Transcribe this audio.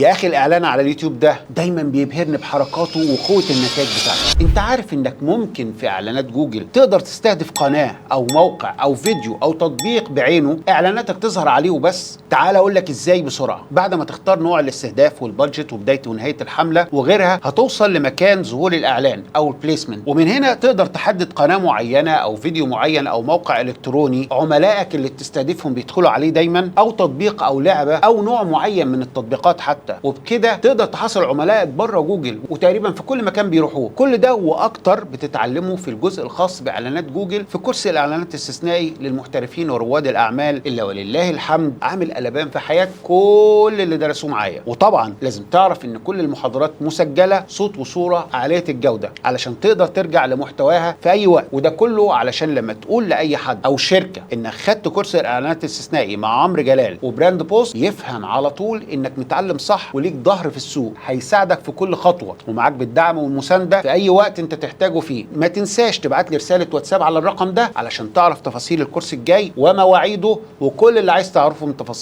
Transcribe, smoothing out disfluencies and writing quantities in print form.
يا اخي الاعلان على اليوتيوب ده دايما بيبهرني بحركاته وقوه النتائج بتاعته. انت عارف انك ممكن في اعلانات جوجل تقدر تستهدف قناه او موقع او فيديو او تطبيق بعينه اعلاناتك تظهر عليه وبس؟ تعال اقول لك ازاي بسرعه. بعد ما تختار نوع الاستهداف والبادجت وبدايه ونهايه الحمله وغيرها، هتوصل لمكان ظهور الاعلان او البليسمنت، ومن هنا تقدر تحدد قناه معينه او فيديو معين او موقع الكتروني عملائك اللي بتستهدفهم بيدخلوا عليه دايما، او تطبيق او لعبه او نوع معين من التطبيقات حتى. وبكده تقدر تحصل عملائك بره جوجل وتقريبا في كل مكان بيروحوه. كل ده واكتر بتتعلمه في الجزء الخاص باعلانات جوجل في كورس الاعلانات الاستثنائي للمحترفين ورواد الاعمال، اللي ولله الحمد عامل قلبان في حياه كل اللي درسوه معايا. وطبعا لازم تعرف ان كل المحاضرات مسجله صوت وصوره عاليه الجوده علشان تقدر ترجع لمحتواها في اي وقت، وده كله علشان لما تقول لاي حد او شركه انك خدت كورس الاعلانات الاستثنائي مع عمرو جلال وبراند بوست، يفهم على طول انك متعلم صح وليك ظهر في السوق هيساعدك في كل خطوه، ومعاك بالدعم والمسانده في اي وقت انت تحتاجه فيه. ما تنساش تبعت لي رساله واتساب على الرقم ده علشان تعرف تفاصيل الكورس الجاي ومواعيده وكل اللي عايز تعرفه من تفاصيل.